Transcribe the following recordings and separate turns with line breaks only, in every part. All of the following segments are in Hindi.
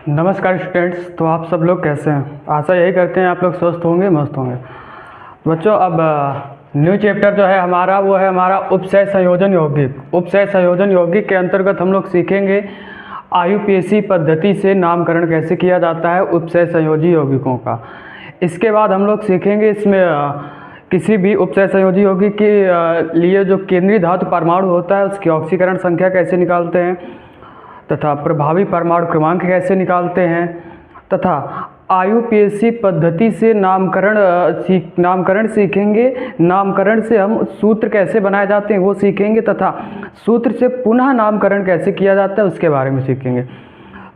नमस्कार स्टूडेंट्स। तो आप सब लोग कैसे हैं? आशा यही करते हैं आप लोग स्वस्थ होंगे, मस्त होंगे। बच्चों, अब न्यू चैप्टर जो है हमारा वो है हमारा उपसय संयोजन यौगिक। उपसय संयोजन यौगिक के अंतर्गत हम लोग सीखेंगे IUPAC पद्धति से नामकरण कैसे किया जाता है उपसय संयोजी यौगिकों का। इसके बाद हम लोग सीखेंगे इसमें किसी भी उपसय संयोजी यौगिक के लिए जो केंद्रीय धातु परमाणु होता है उसकी ऑक्सीकरण संख्या कैसे निकालते हैं तथा प्रभावी परमाणु क्रमांक कैसे निकालते हैं तथा IUPAC पद्धति से नामकरण सीखेंगे। नामकरण से हम सूत्र कैसे बनाए जाते हैं वो सीखेंगे तथा सूत्र से पुनः नामकरण कैसे किया जाता है उसके बारे में सीखेंगे।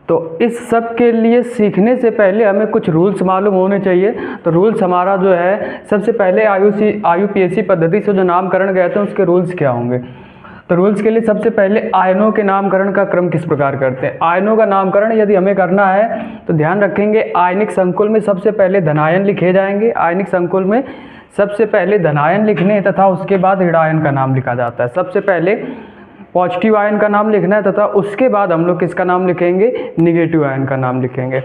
तो इस सब के लिए सीखने से पहले हमें कुछ रूल्स मालूम होने चाहिए। तो रूल्स हमारा जो है, सबसे पहले IUPAC पद्धति से जो नामकरण कहते हैं उसके रूल्स क्या होंगे। तो रूल्स के लिए सबसे पहले आयनों के नामकरण का क्रम किस प्रकार करते हैं। आयनों का नामकरण यदि हमें करना है तो ध्यान रखेंगे आयनिक संकुल में सबसे पहले धनायन लिखे जाएंगे। आयनिक संकुल में सबसे पहले धनायन लिखने तथा उसके बाद ऋणायन का नाम लिखा जाता है। सबसे पहले पॉजिटिव आयन का नाम लिखना है तथा उसके बाद हम लोग किसका नाम लिखेंगे, निगेटिव आयन का नाम लिखेंगे।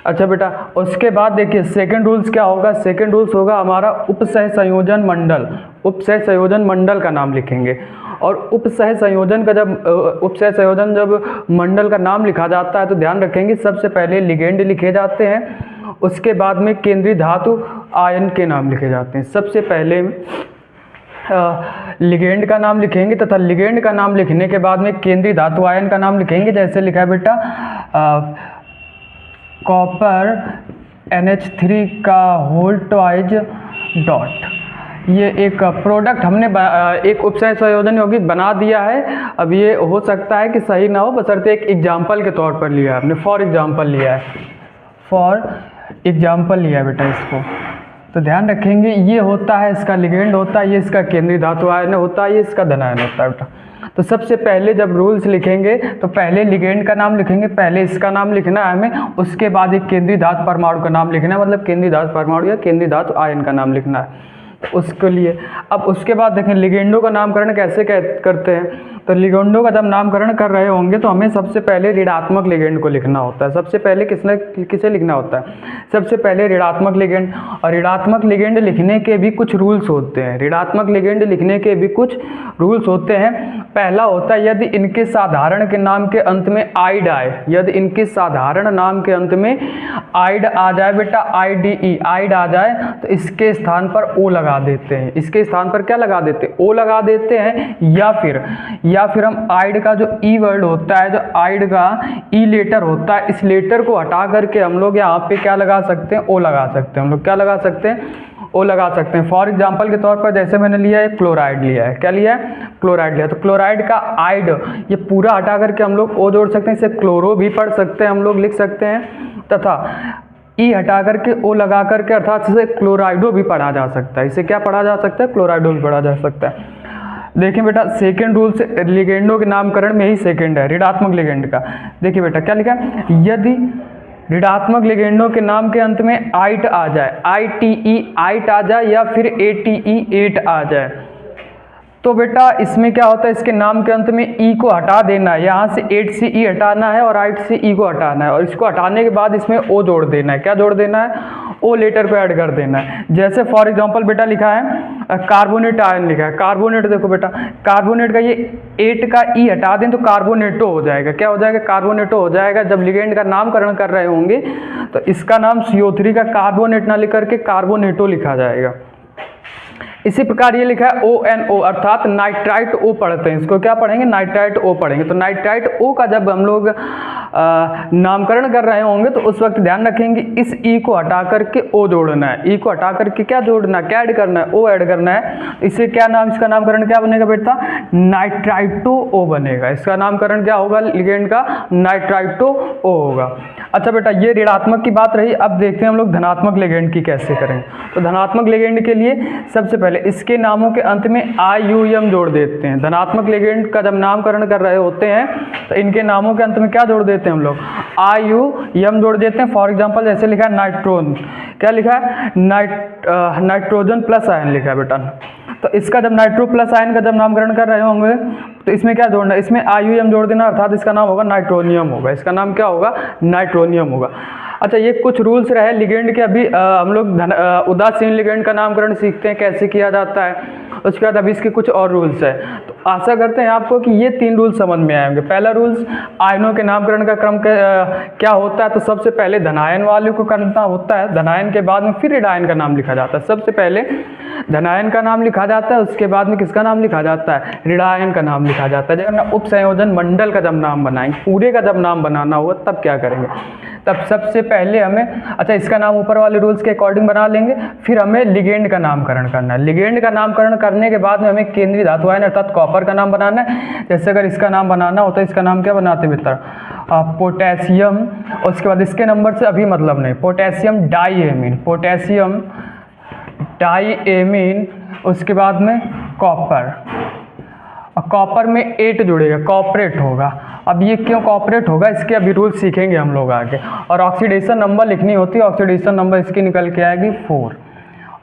अच्छा बेटा, उसके बाद देखिए सेकंड रूल्स क्या होगा। सेकंड रूल्स होगा हमारा उपसह संयोजन मंडल। उपसह संयोजन मंडल का नाम लिखेंगे और उपसह संयोजन जब मंडल का नाम लिखा जाता है तो ध्यान रखेंगे सबसे पहले लिगेंड लिखे जाते हैं, उसके बाद में केंद्रीय धातु आयन के नाम लिखे जाते हैं। सबसे पहले लिगेंड का नाम लिखेंगे तथा लिगेंड का नाम लिखने के बाद में केंद्रीय धातु आयन का नाम लिखेंगे। जैसे लिखा है बेटा कॉपर NH3 का होल ट्वाइज डॉट। ये एक प्रोडक्ट हमने एक उपसय संयोजन यौगिक बना दिया है। अब ये हो सकता है कि सही ना हो, बशर्ते एक एग्जाम्पल के तौर पर लिया है हमने, फॉर एग्जाम्पल लिया है बेटा इसको। तो ध्यान रखेंगे ये होता है इसका लिगेंड होता है, ये इसका केंद्रीय धातु आयन होता है, ये इसका धनायन होता है बेटा। तो सबसे पहले जब रूल्स लिखेंगे तो पहले लिगेंड का नाम लिखेंगे, पहले इसका नाम लिखना है हमें, उसके बाद एक केंद्रीय धातु परमाणु का नाम लिखना है, मतलब केंद्रीय धातु परमाणु या केंद्रीय धातु आयन का नाम लिखना है। तो उसके लिए अब उसके बाद देखें लिगेंडों का नामकरण कैसे करते हैं। तो लिगेंडों का जब नामकरण कर रहे होंगे तो हमें सबसे पहले ऋणात्मक लिगेंड को लिखना होता है। सबसे पहले किसे लिखना होता है, सबसे पहले ऋणात्मक लिगेंड। और ऋणात्मक लिगेंड लिखने के भी कुछ रूल्स होते हैं। ऋणात्मक लिगेंड लिखने के भी कुछ रूल्स होते हैं। पहला होता है यदि इनके साधारण के नाम के अंत में आइड आए, यदि इनके साधारण नाम के अंत में आइड आ जाए बेटा, IDE आइड आ जाए तो इसके स्थान पर O लगा देते हैं। इसके स्थान पर क्या लगा देते हैं, O लगा देते हैं। या फिर हम आइड का जो E वर्ड होता है, जो आइड का E लेटर होता है, इस लेटर को हटा करके हम लोग यहाँ पे क्या लगा सकते हैं, O लगा सकते हैं। हम लोग क्या लगा सकते हैं, O लगा सकते हैं। फॉर एग्जाम्पल के तौर पर जैसे मैंने लिया है क्लोराइड लिया है, क्या लिया है, क्लोराइड लिया। तो क्लोराइड का आइड ये पूरा हटा करके हम लोग O जोड़ सकते हैं, इसे क्लोरो भी पढ़ सकते हैं, हम लोग लिख सकते हैं। तथा E हटा करके O लगा करके अर्थात इसे क्लोराइडो भी पढ़ा जा सकता है। इसे क्या पढ़ा जा सकता है, क्लोराइडो भी पढ़ा जा सकता है। देखिए बेटा सेकेंड रूल से लिगेंडों के नामकरण में ही सेकेंड है ऋणात्मक लिगेंड का। देखिए बेटा क्या लिखा है, यदि ऋणात्मक लिगेंडों के नाम के अंत में आइट आ जाए, ITE आइट आ जाए या फिर ATE एट आ जाए, तो बेटा इसमें क्या होता है, इसके नाम के अंत में E को हटा देना है। यहाँ से 8 से E हटाना है और 8 से E को हटाना है और इसको हटाने के बाद इसमें O जोड़ देना है। क्या जोड़ देना है, O लेटर को ऐड कर देना है। जैसे फॉर एग्जांपल बेटा लिखा है कार्बोनेट आयन लिखा है। कार्बोनेट देखो बेटा, कार्बोनेट का ये 8 का E हटा दें तो कार्बोनेटो हो जाएगा। क्या हो जाएगा, कार्बोनेटो हो जाएगा। जब लिगेंड का नामकरण कर रहे होंगे तो इसका नाम CO3 का कार्बोनेट ना लिख करके कार्बोनेटो लिखा जाएगा। इसी प्रकार ये लिखा है ONO अर्थात नाइट्राइट O पढ़ते हैं, इसको क्या पढ़ेंगे, नाइट्राइट O पढ़ेंगे। तो नाइट्राइट O का जब हम लोग नामकरण कर रहे होंगे तो उस वक्त ध्यान रखेंगे इस E को हटा करके O जोड़ना है। E को हटा करके क्या जोड़ना है, क्या ऐड करना है, O ऐड करना है। इसे क्या नाम, इसका नामकरण क्या बनेगा बेटा, नाइट्राइटो O बनेगा। इसका नामकरण क्या होगा, लिगेंड का नाइट्राइटो O होगा। अच्छा बेटा ये ऋणात्मक की बात रही। अब देखते हैं हम लोग धनात्मक लिगेंड की कैसे करेंगे। तो धनात्मक लिगेंड के लिए सबसे पहले इसके नामों के अंत में IUM जोड़ देते हैं। धनात्मक लिगेंड का जब नामकरण कर रहे होते हैं तो इनके नामों के अंत में क्या जोड़ देते हैं हम लोग, IUM जोड़ देते हैं। फॉर एग्जांपल जैसे लिखा है नाइट्रोन, क्या लिखा है, नाइट्रोजन प्लस आयन लिखा है बेटा। तो इसका जब नाइट्रो प्लस आयन का जब नामकरण कर रहे होंगे तो इसमें क्या जोड़ना है, इसमें IUM जोड़ देना, अर्थात इसका नाम होगा नाइट्रोनियम होगा, इसका नाम क्या होगा, नाइट्रोनियम होगा। अच्छा, ये कुछ रूल्स रहे लिगेंड के। अभी हम लोग उदासीन लिगेंड का नामकरण सीखते हैं कैसे किया जाता है, उसके बाद अभी इसके कुछ और रूल्स है। तो आशा करते हैं आपको कि ये 3 रूल्स समझ में आएंगे। पहला रूल्स, आयनों के नामकरण का क्रम क्या होता है, तो सबसे पहले धनायन वाले को करना होता है, धनायन के बाद में फिर ऋणायन का नाम लिखा जाता है। सबसे पहले धनायन का नाम लिखा जाता है, उसके बाद में किसका नाम लिखा जाता है, ऋणायन का नाम लिखा जाता है। जब उप संयोजन मंडल का जब नाम बनाएंगे, पूरे का जब नाम बनाना होगा तब क्या करेंगे, तब सबसे पहले हमें, अच्छा इसका नाम ऊपर वाले रूल्स के अकॉर्डिंग बना लेंगे, फिर हमें लिगेंड का नामकरण करना है। लिगेंड का नामकरण करने के बाद में हमें केंद्रीय धातु आयन अर्थात कॉपर का नाम बनाना है। जैसे अगर इसका नाम बनाना होता है, इसका नाम क्या बनाते हैं मित्र, पोटेशियम, उसके बाद इसके नंबर से अभी मतलब नहीं, पोटेशियम डाईएमीन, पोटेशियम डाईएमीन, उसके बाद में कॉपर, और कॉपर में 8 जुड़ेगा, कॉपरेट होगा। अब ये क्यों कॉपरेट होगा, इसके अभी रूल सीखेंगे हम लोग आगे। और ऑक्सीडेशन नंबर लिखनी होती है, ऑक्सीडेशन नंबर इसकी निकल के आएगी 4,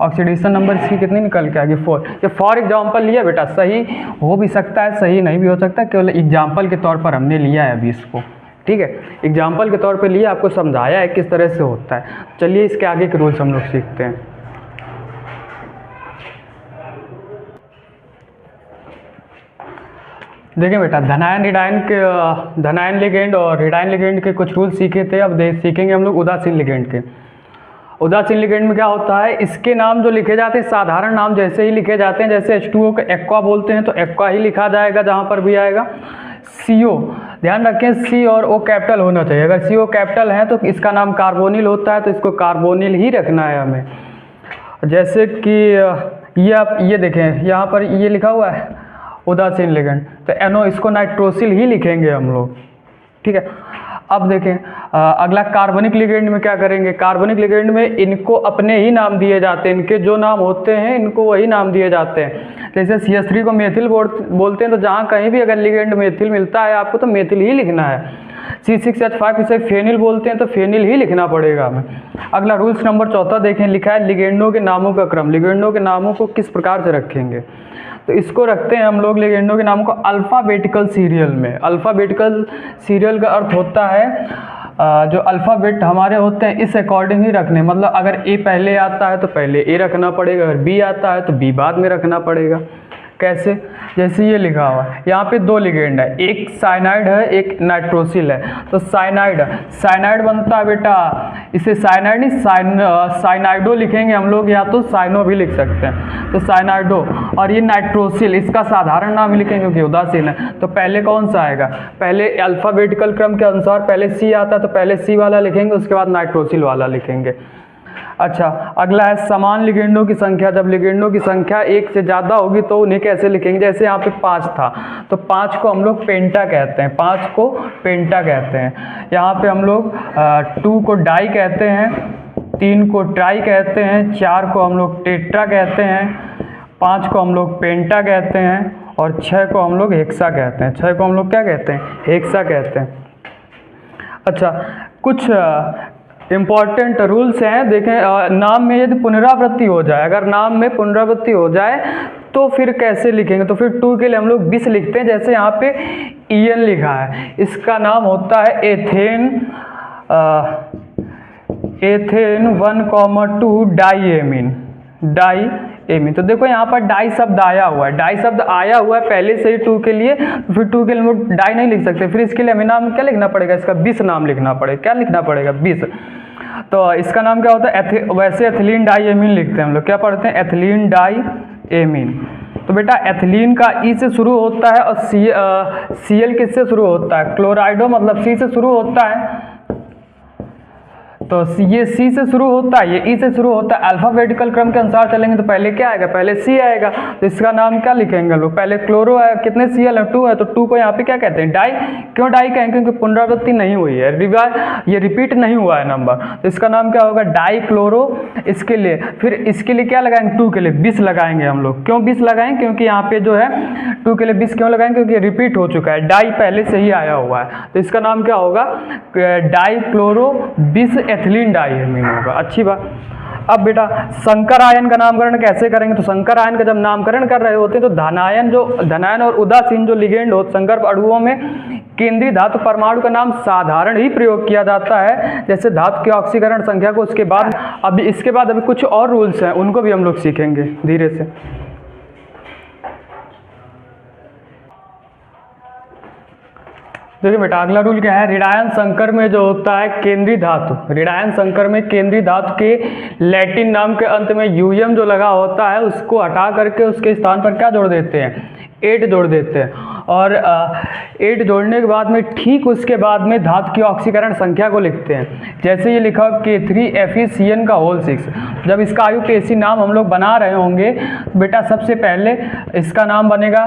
ऑक्सीडेशन नंबर इसकी कितनी निकल के आएगी 4। ये फॉर एग्जांपल लिया बेटा, सही हो भी सकता है सही नहीं भी हो सकता, केवल एग्जांपल के तौर पर हमने लिया है अभी इसको, ठीक है, एग्जांपल के तौर पर लिया, आपको समझाया है किस तरह से होता है। चलिए इसके आगे के रूल्स हम लोग सीखते हैं। देखिए बेटा, धनायन लिगेंड और ऋणायन लिगेंड के कुछ रूल सीखे थे, अब सीखेंगे हम लोग उदासीन लिगेंड के। उदासीन लिगेंड में क्या होता है, इसके नाम जो लिखे जाते हैं साधारण नाम जैसे ही लिखे जाते हैं, जैसे H2O को एक्वा बोलते हैं तो एक्वा ही लिखा जाएगा जहाँ पर भी आएगा। CO, ध्यान रखें C और O कैपिटल होना चाहिए, अगर CO कैपिटल है तो इसका नाम कार्बोनिल होता है, तो इसको कार्बोनिल ही रखना है हमें। जैसे कि ये आप ये देखें, यहाँ पर ये लिखा हुआ है उदासीन लिगेंड, तो NO, इसको नाइट्रोसिल ही लिखेंगे हम लोग, ठीक है। अब देखें अगला कार्बनिक लिगेंड में क्या करेंगे, कार्बनिक लिगेंड में इनको अपने ही नाम दिए जाते हैं, इनके जो नाम होते हैं इनको वही नाम दिए जाते हैं। जैसे CH3 को मेथिल बोलते हैं, तो जहाँ कहीं भी अगर लिगेंड मेथिल मिलता है आपको तो मेथिल ही लिखना है। C6H5 इसे फेनिल बोलते हैं, तो फेनिल ही लिखना पड़ेगा हमें। अगला रूल्स नंबर 14 देखें, लिखा है लिगेंडों के नामों का क्रम, लिगेंडों के नामों को किस प्रकार से रखेंगे, तो इसको रखते हैं हम लोग लिगेंडों के नाम को अल्फ़ाबेटिकल सीरियल में। अल्फ़ाबेटिकल सीरियल का अर्थ होता है जो अल्फ़ाबेट हमारे होते हैं इस अकॉर्डिंग ही रखने, मतलब अगर A पहले आता है तो पहले A रखना पड़ेगा, अगर B आता है तो B बाद में रखना पड़ेगा। कैसे, जैसे ये लिखा हुआ है, यहाँ पे 2 लिगेंड है, एक साइनाइड है एक नाइट्रोसिल है, तो साइनाइड बनता है बेटा, इसे साइनाइड नहीं साइनाइडो लिखेंगे हम लोग, या तो साइनो भी लिख सकते हैं, तो साइनाइडो। और ये नाइट्रोसिल, इसका साधारण नाम लिखेंगे क्योंकि उदासीन है, तो पहले कौन सा आएगा, पहले अल्फ़ाबेटिकल क्रम के अनुसार पहले C आता है तो पहले C वाला लिखेंगे, उसके बाद नाइट्रोसिल वाला लिखेंगे। अच्छा, अगला है समान लिगेंडों की संख्या। जब लिगेंडों की संख्या 1 से ज़्यादा होगी तो उन्हें कैसे लिखेंगे, जैसे यहाँ पे 5 था तो 5 को हम लोग पेंटा कहते हैं, 5 को पेंटा कहते हैं। यहाँ पे हम लोग 2 को डाई कहते हैं, 3 को ट्राई कहते हैं, 4 को हम लोग टेट्रा कहते हैं, 5 को हम लोग पेंटा कहते हैं, और 6 को हम लोग हेक्सा कहते हैं। 6 को हम लोग क्या कहते हैं, हेक्सा कहते हैं। अच्छा, कुछ इम्पॉर्टेंट रूल्स हैं, देखें नाम में यदि पुनरावृत्ति हो जाए, अगर नाम में पुनरावृत्ति हो जाए तो फिर कैसे लिखेंगे, तो फिर 2 के लिए हम लोग बिस लिखते हैं। जैसे यहाँ पे EN लिखा है, इसका नाम होता है एथेन 1,2 डाईएमीन। तो देखो यहाँ पर डाई शब्द आया हुआ है, डाई शब्द आया हुआ है पहले से ही 2 के लिए, तो फिर 2 के लिए हम लोग डाई नहीं लिख सकते, फिर इसके लिए हमें नाम क्या लिखना पड़ेगा, इसका बिस नाम लिखना पड़ेगा। क्या लिखना पड़ेगा, बिस। तो इसका नाम क्या होता है, वैसे एथिलीन डाईएमीन लिखते हैं हम लोग, क्या पढ़ते हैं, एथिलीन डाईएमीन। तो बेटा एथिलीन का ई से शुरू होता है और Cl किससे शुरू होता है, क्लोराइडो मतलब C से शुरू होता है, तो ये C से शुरू होता है, ये E से शुरू होता है। अल्फ़ाबेटिकल क्रम के अनुसार चलेंगे तो पहले क्या आएगा, पहले C आएगा, तो इसका नाम क्या लिखेंगे लोग, पहले क्लोरो है, कितने Cl है, 2 है, तो 2 को यहाँ पे क्या कहते हैं, डाई। क्यों डाई कहेंगे, क्योंकि पुनरावृत्ति नहीं हुई है, ये रिपीट नहीं हुआ है नंबर, तो इसका नाम क्या होगा, डाई क्लोरो। इसके लिए फिर इसके लिए क्या लगाएंगे, 2 के लिए बिस लगाएंगे हम लोग। क्यों बिस लगाएंगे, क्योंकि यहाँ पे जो है 2 के लिए बिस क्यों लगाएंगे, क्योंकि रिपीट हो चुका है, डाई पहले से ही आया हुआ है, तो इसका नाम क्या होगा, डाई क्लोरो बिस एथिलीन डाईएमीन होगा। अच्छी बात। अब बेटा संकर आयन का नामकरण कैसे करेंगे, तो संकर आयन का जब नामकरण कर रहे होते हैं तो धनायन और उदासीन जो लिगेंड हो संकर अणुओं में केंद्रीय धातु परमाणु का नाम साधारण ही प्रयोग किया जाता है, जैसे धातु की ऑक्सीकरण संख्या को। उसके बाद इसके बाद अभी कुछ और रूल्स हैं, उनको भी हम लोग सीखेंगे धीरे से। देखिए बेटा अगला रूल क्या है, ऋणायन संकर में जो होता है केंद्रीय धातु, ऋणायन संकर में केंद्रीय धातु के लैटिन नाम के अंत में यूएम जो लगा होता है उसको हटा करके उसके स्थान पर क्या जोड़ देते हैं, 8 जोड़ देते हैं। और 8 जोड़ने के बाद में ठीक उसके बाद में धातु की ऑक्सीकरण संख्या को लिखते हैं, जैसे ये लिखा K3FeCN का होल 6। जब इसका आयुतेसी नाम हम लोग बना रहे होंगे बेटा सबसे पहले इसका नाम बनेगा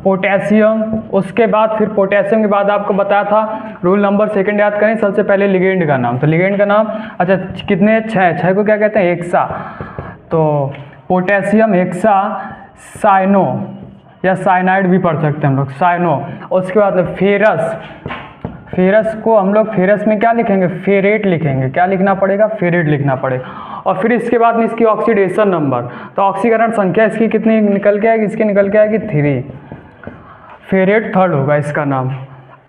पोटेशियम। उसके बाद फिर पोटेशियम के बाद आपको बताया था रूल नंबर 2 याद करें, सबसे पहले लिगेंड का नाम। तो लिगेंड का नाम अच्छा कितने, 6 को क्या कहते हैं, हेक्सा। तो पोटेशियम हेक्सा साइनो या साइनाइड भी पढ़ सकते हैं हम लोग, साइनो। उसके बाद फेरस को हम लोग फेरस में क्या लिखेंगे, फेरेट लिखेंगे। क्या लिखना पड़ेगा, फेरेट लिखना पड़ेगा। और फिर इसके बाद में इसकी ऑक्सीडेशन नंबर, तो ऑक्सीकरण संख्या इसकी कितनी निकल के आएगी, इसकी निकल के आएगी 3। फेरेट 3rd होगा इसका नाम।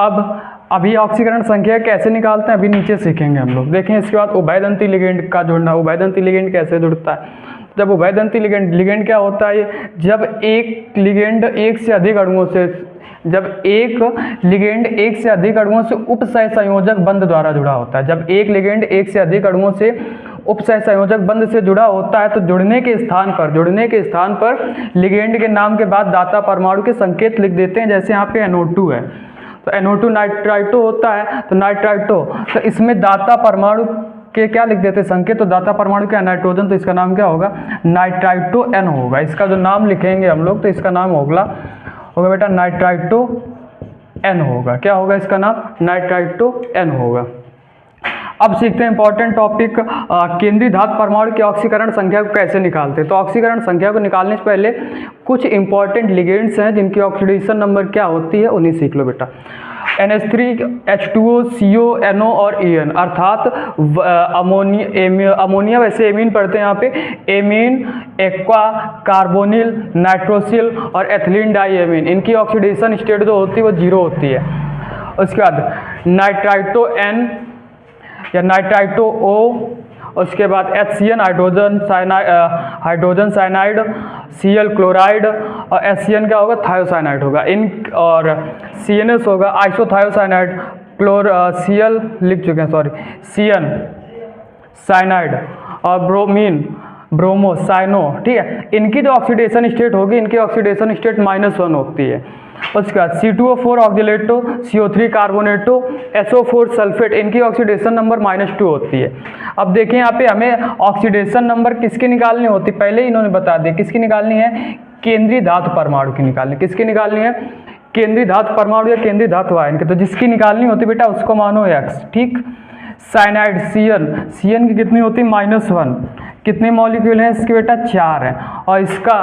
अब अभी ऑक्सीकरण संख्या कैसे निकालते हैं अभी नीचे सीखेंगे हम लोग। देखें इसके बाद उभयदंती लिगेंड का जोड़ना। उभयदंती लिगेंड कैसे जुड़ता है, जब उभयदंती लिगेंड क्या होता है, जब एक लिगेंड एक से अधिक अणुओं से उपसह संयोजक बंध द्वारा जुड़ा होता है। जब एक लिगेंड एक से अधिक अणुओं से उपसह संयोजक बंध से जुड़ा होता है तो जुड़ने के स्थान पर लिगेंड के नाम के बाद दाता परमाणु के संकेत लिख देते हैं। जैसे यहाँ पे NO2 है तो NO2 नाइट्राइटो होता है, तो नाइट्राइटो, तो इसमें दाता परमाणु के क्या लिख देते हैं संकेत, तो दाता परमाणु क्या नाइट्रोजन, तो इसका नाम क्या होगा, नाइट्राइटो N होगा। इसका जो नाम लिखेंगे हम लोग तो इसका नाम होगा बेटा नाइट्राइटो N होगा। क्या होगा इसका नाम, नाइट्राइटो N होगा। अब सीखते हैं इंपॉर्टेंट टॉपिक, केंद्रीय धातु परमाणु की ऑक्सीकरण संख्या को कैसे निकालते हैं। तो ऑक्सीकरण संख्या को निकालने से पहले कुछ इंपॉर्टेंट लिगेंड्स हैं जिनकी ऑक्सीडेशन नंबर क्या होती है, उन्हें सीख लो बेटा। NH3, H2O, CO, NO और EN, अर्थात अमोनिया वैसे एमीन पढ़ते हैं यहाँ पे, एमीन, एक्वा, कार्बोनिल, नाइट्रोसिल और एथिलीन डाईएमीन, इनकी ऑक्सीडेशन स्टेट जो होती है वो 0 होती है। उसके बाद नाइट्राइटो N या नाइट्राइटो O, उसके बाद HCN hydrogen cyanide, Cl chloride और HCN क्या होगा, थायोसाइनाइड होगा। और CNS होगा आइसोथायोसाइनाइड, Cl लिख चुके हैं सॉरी, CN साइनाइड और ब्रोमो साइनो, ठीक है। इनकी जो ऑक्सीडेशन स्टेट होगी, इनकी ऑक्सीडेशन स्टेट -1 होती है। उसके बाद C2O4 ऑक्सीलेटो, CO3 कार्बोनेटो, SO4 सल्फेट, इनकी ऑक्सीडेशन नंबर -2 होती है। अब देखें यहाँ पे हमें ऑक्सीडेशन नंबर किसकी निकालनी होती है, पहले इन्होंने बता दिया किसकी निकालनी है, केंद्रीय धातु परमाणु की निकालनी। किसकी निकालनी है, केंद्रीय धातु परमाणु या केंद्रीय धातु आयन की। तो जिसकी निकालनी होती बेटा उसको मानो X, ठीक। साइनाइड CN की कितनी होती है, -1। कितने मॉलिक्यूल हैं इसके बेटा, 4 हैं। और इसका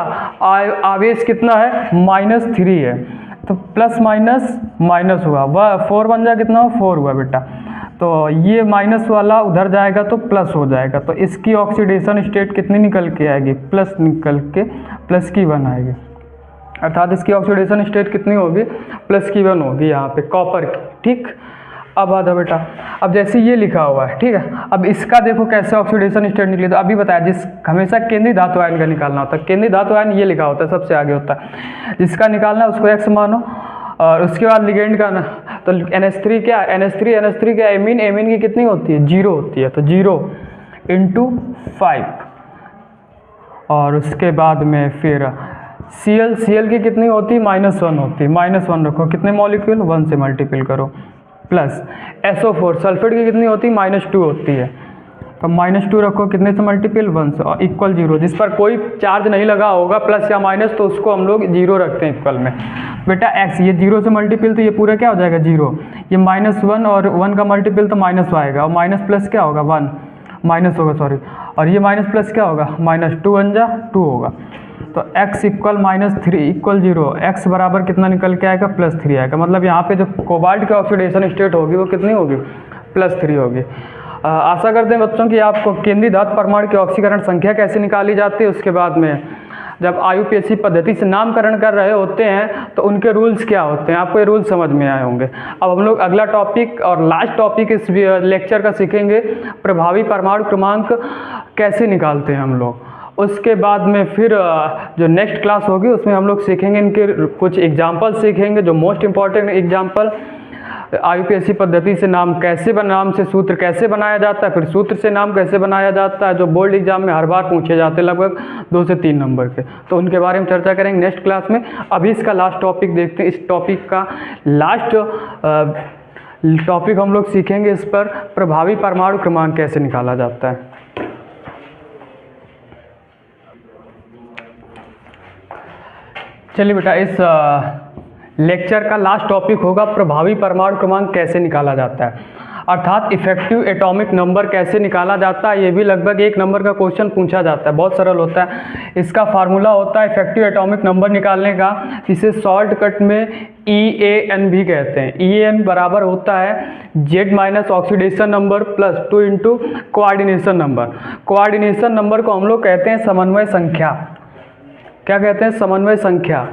आवेश कितना है, -3 है। तो प्लस माइनस हुआ, 4 बन जाए कितना, 4 हुआ बेटा। तो ये माइनस वाला उधर जाएगा तो प्लस हो जाएगा। तो इसकी ऑक्सीडेशन स्टेट कितनी निकल के आएगी, प्लस निकल के प्लस की 1 आएगी। अर्थात इसकी ऑक्सीडेशन स्टेट कितनी होगी, प्लस की 1 होगी यहाँ पे कॉपर की, ठीक। अब आता बेटा, अब जैसे ये लिखा हुआ है, ठीक है। अब इसका देखो कैसे ऑक्सीडेशन स्टेट निकली। तो अभी बताया जिस हमेशा केंद्रीय धातु आयन का निकालना होता है। केंद्रीय धातु आयन ये लिखा होता है, सबसे आगे होता है। जिसका निकालना है उसको X मानो। और उसके बाद लिगेंड का ना, तो NH3 क्या, NH3 क्या, एमीन की कितनी होती है, 0 होती है। तो 0 × 5। और उसके बाद में फिर Cl की कितनी होती है, -1 होती है। -1 रखो, कितने मॉलिक्यूल, 1 से मल्टीपल करो। प्लस SO4 सल्फेट की कितनी होती है, -2 होती है। तो -2 रखो, कितने से मल्टीपल, 1 से, और इक्वल 0। जिस पर कोई चार्ज नहीं लगा होगा प्लस या माइनस, तो उसको हम लोग 0 रखते हैं इक्वल में। बेटा X ये 0 से मल्टीपल, तो ये पूरा क्या हो जाएगा, 0। ये -1 और 1 का मल्टीपल तो माइनस आएगा, और माइनस प्लस क्या होगा, 1 माइनस होगा सॉरी। और ये माइनस प्लस क्या होगा, -2 1 जा 2 होगा। तो x इक्वल -3 इक्वल 0, x बराबर कितना निकल के आएगा, +3 आएगा। मतलब यहाँ पे जो कोबाल्ट की ऑक्सीडेशन स्टेट होगी वो कितनी होगी, +3 होगी। आशा करते हैं बच्चों कि आपको केंद्रीय धातु परमाणु की ऑक्सीकरण संख्या कैसे निकाली जाती है, उसके बाद में जब IUPAC पद्धति से नामकरण कर रहे होते हैं तो उनके रूल्स क्या होते हैं, आपको ये रूल्स समझ में आए होंगे। अब हम लोग अगला टॉपिक और लास्ट टॉपिक इस लेक्चर का सीखेंगे, प्रभावी परमाणु क्रमांक कैसे निकालते हैं हम लोग। उसके बाद में फिर जो नेक्स्ट क्लास होगी उसमें हम लोग सीखेंगे इनके कुछ एग्जाम्पल सीखेंगे, जो मोस्ट इम्पॉर्टेंट एग्जाम्पल, IUPAC पद्धति से नाम से सूत्र कैसे बनाया जाता है, फिर सूत्र से नाम कैसे बनाया जाता है, जो बोर्ड एग्जाम में हर बार पूछे जाते हैं लगभग 2 से 3 नंबर के, तो उनके बारे में चर्चा करेंगे नेक्स्ट क्लास में। अभी इसका लास्ट टॉपिक देखते हैं। इस टॉपिक का लास्ट टॉपिक हम लोग सीखेंगे इस पर प्रभावी परमाणु क्रमांक कैसे निकाला जाता है। चलिए बेटा, इस लेक्चर का लास्ट टॉपिक होगा प्रभावी परमाणु क्रमांक कैसे निकाला जाता है, अर्थात इफेक्टिव एटॉमिक नंबर कैसे निकाला जाता है। ये भी लगभग 1 नंबर का क्वेश्चन पूछा जाता है, बहुत सरल होता है। इसका फार्मूला होता है इफेक्टिव एटॉमिक नंबर निकालने का, जिसे शॉर्टकट में EAN भी कहते हैं। EAN बराबर होता है Z minus oxidation number plus 2 into coordination number. Coordination number को हम लोग कहते हैं समन्वय संख्या। क्या कहते हैं? समन्वय संख्या।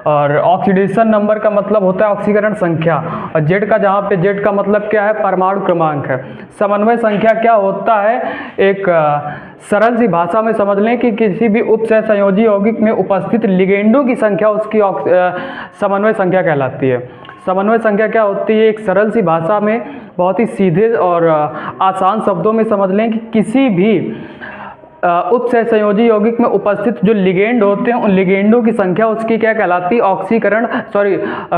और ऑक्सीडेशन नंबर का मतलब होता है ऑक्सीकरण संख्या, और जेड का, जहाँ पे जेड का मतलब क्या है, परमाणु क्रमांक है। समन्वय संख्या क्या होता है? एक सरल सी भाषा में समझ लें कि किसी भी उपसहसंयोजी यौगिक में उपस्थित लिगेंडों की संख्या उसकी समन्वय संख्या कहलाती है। समन्वय संख्या क्या होती है? एक सरल सी भाषा में बहुत ही सीधे और आसान शब्दों में समझ लें कि किसी भी उपसहसंयोजी यौगिक में उपस्थित जो लिगेंड होते हैं उन लिगेंडों की संख्या उसकी क्या कहलाती है?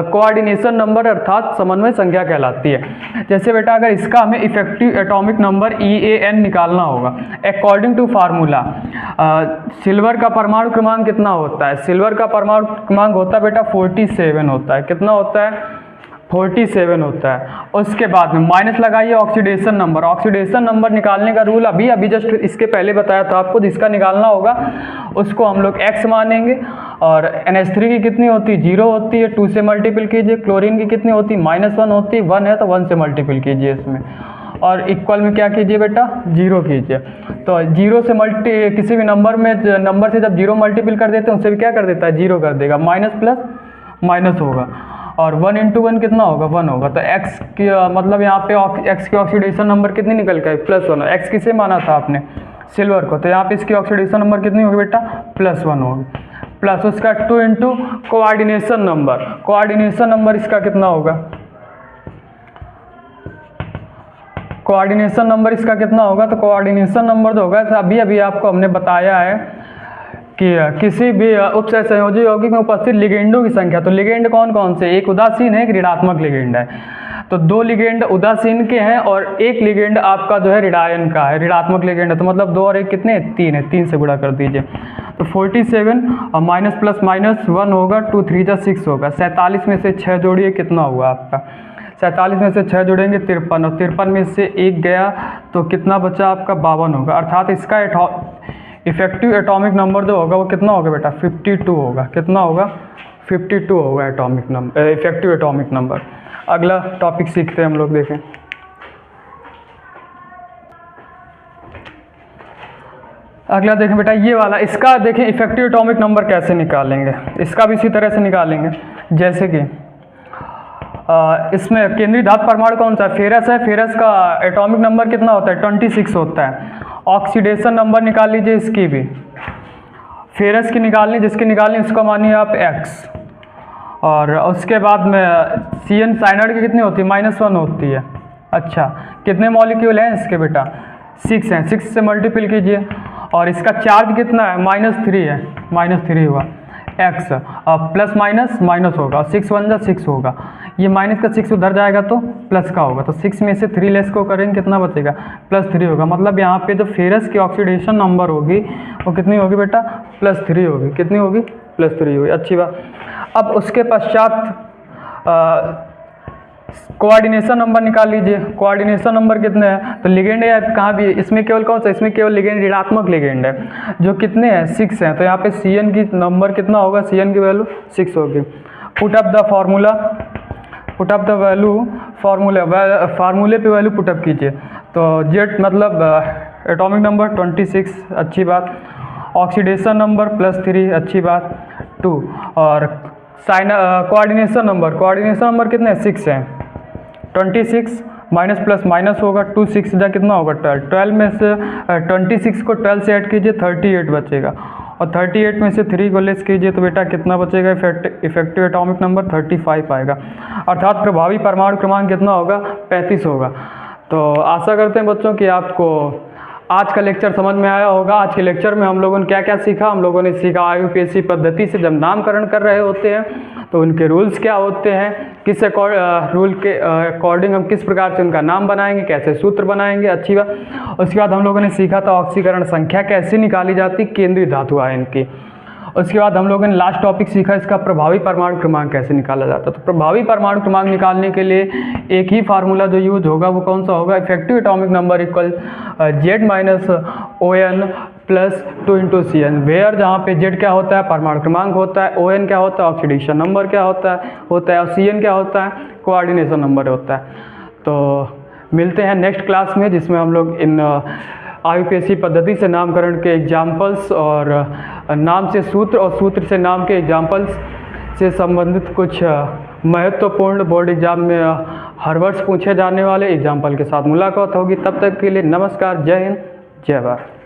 कोऑर्डिनेशन नंबर अर्थात समन्वय संख्या कहलाती है। जैसे बेटा अगर इसका हमें इफेक्टिव एटॉमिक नंबर EAN निकालना होगा अकॉर्डिंग टू फार्मूला, सिल्वर का परमाणु क्रमांक कितना होता है? सिल्वर का परमाणु क्रमांक होता है बेटा 47 होता है। कितना होता है? 47 होता है। उसके बाद में माइनस लगाइए ऑक्सीडेशन नंबर। ऑक्सीडेशन नंबर निकालने का रूल अभी जस्ट इसके पहले बताया था आपको, जिसका निकालना होगा उसको हम लोग x मानेंगे। और NH3 की कितनी होती है? 0 होती है, 2 से मल्टीपल कीजिए। क्लोरीन की कितनी होती है? -1 होती है, 1 है तो 1 से मल्टीपल कीजिए इसमें। और इक्वल में क्या कीजिए बेटा? 0 कीजिए। तो 0 से किसी भी नंबर से जब 0 मल्टीपल कर देते हैं उससे भी क्या कर देता है? 0 कर देगा। माइनस प्लस माइनस होगा, और 1 इंटू 1 कितना होगा? 1 होगा। तो x की मतलब यहाँ पे x की ऑक्सीडेशन नंबर कितनी निकल के आई? +1। x किसे माना था आपने? सिल्वर को। तो यहाँ पे इसकी ऑक्सीडेशन नंबर कितनी होगी बेटा? +1 होगी। प्लस उसका 2 into coordination number. Coordination number इसका कितना होगा? कोऑर्डिनेशन नंबर इसका कितना होगा? तो कोऑर्डिनेशन नंबर जो होगा अभी आपको हमने बताया है कि किसी भी उपसहसंयोजी यौगिक में उपस्थित लिगेंडों की संख्या। तो लिगेंड कौन कौन से? एक उदासीन है, एक ऋणात्मक लिगेंड है। तो 2 लिगेंड उदासीन के हैं और एक लिगेंड आपका जो है ऋणायन का है, ऋणात्मक लिगेंड है। तो मतलब 2 और 1 कितने? 3 है। 3 से गुणा कर दीजिए। तो 47 और माइनस प्लस माइनस 1 होगा, 2 3 जा 6 होगा। 47 में से 6 जोड़िए, कितना हुआ आपका? 47 में से 6 जोड़ेंगे 53, और 53 में से 1 गया तो कितना बचा आपका? 52 होगा। अर्थात इसका इफेक्टिव एटॉमिक नंबर जो होगा वो कितना होगा बेटा? 52 होगा। कितना होगा? 52 होगा atomic number, effective atomic number. अगला टॉपिक सीखते हैं हम लोग। देखें अगला, देखें बेटा ये वाला, इसका देखें इफेक्टिव एटॉमिक नंबर कैसे निकालेंगे। इसका भी इसी तरह से निकालेंगे जैसे कि इसमें केंद्रीय धातु परमाणु कौन सा? फेरस है। फेरस का एटॉमिक नंबर कितना होता है? 26 होता है। ऑक्सीडेशन नंबर निकाल लीजिए इसकी भी, फेरस की निकालनी, जिसकी निकालनी उसको मानिए आप x। और उसके बाद में CN साइनाइड की कितनी होती है? -1 होती है। अच्छा, कितने मॉलिक्यूल हैं इसके बेटा? 6 हैं। 6 से मल्टीपल कीजिए। और इसका चार्ज कितना है? -3 है। -3 हुआ x, प्लस माइनस माइनस होगा, 6 1 जा 6 होगा। ये माइनस का 6 उधर जाएगा तो प्लस का होगा। तो 6 में से 3 लेस को करेंगे, कितना बचेगा? +3 होगा। मतलब यहाँ पे जो फेरस की ऑक्सीडेशन नंबर होगी वो कितनी होगी बेटा? +3 होगी। कितनी होगी? +3 होगी। अच्छी बात। अब उसके पश्चात कोऑर्डिनेशन नंबर निकाल लीजिए। कोऑर्डिनेशन नंबर कितने हैं? तो लिगेंड है कहाँ भी, इसमें केवल कौन सा? इसमें केवल लिगेंड ऋणात्मक लिगेंड है, जो कितने हैं? 6 हैं। तो यहाँ पे CN की नंबर कितना होगा? CN की वैल्यू 6 होगी। Put up the formula, put up the value, फार्मूले पे वैल्यू पुटअप कीजिए। तो जेड मतलब एटॉमिक नंबर 26, अच्छी बात। ऑक्सीडेशन नंबर +3, अच्छी बात 2। और कोऑर्डिनेशन नंबर कितने 6 हैं। 26 माइनस प्लस माइनस होगा, 2 6 जा कितना होगा 12। 12 में से 26 को 12 से ऐड कीजिए 38 बचेगा, और 38 में से 3 को लेस कीजिए तो बेटा कितना बचेगा, इफेक्टिव एटॉमिक नंबर 35 आएगा। अर्थात प्रभावी परमाणु क्रमांक कितना होगा, 35 होगा। तो आशा करते हैं बच्चों कि आपको आज का लेक्चर समझ में आया होगा। आज के लेक्चर में हम लोगों ने क्या क्या सीखा, हम लोगों ने सीखा IUPAC पद्धति से जब नामकरण कर रहे होते हैं तो उनके रूल्स क्या होते हैं, किस रूल के अकॉर्डिंग हम किस प्रकार से उनका नाम बनाएंगे, कैसे सूत्र बनाएंगे, अच्छी बात। उसके बाद हम लोगों ने सीखा था ऑक्सीकरण संख्या कैसे निकाली जाती केंद्रीय धातु आयन की। उसके बाद हम लोगों ने लास्ट टॉपिक सीखा इसका प्रभावी परमाणु क्रमांक कैसे निकाला जाता है। तो प्रभावी परमाणु क्रमांक निकालने के लिए एक ही फार्मूला जो यूज होगा वो कौन सा होगा, effective atomic number equal Z - ON + 2 × Cn, where जहाँ पे Z क्या होता है, परमाणु क्रमांक होता है, ON क्या होता है, ऑक्सीडेशन नंबर क्या होता है, और Cn क्या होता है, कोऑर्डिनेशन नंबर होता है। तो मिलते हैं नेक्स्ट क्लास में जिसमें हम लोग इन IUPAC पद्धति से नामकरण के एग्जाम्पल्स और नाम से सूत्र और सूत्र से नाम के एग्जाम्पल्स से संबंधित कुछ महत्वपूर्ण बोर्ड एग्जाम में हर वर्ष पूछे जाने वाले एग्जाम्पल के साथ मुलाकात होगी। तब तक के लिए नमस्कार, जय हिंद, जय भारत।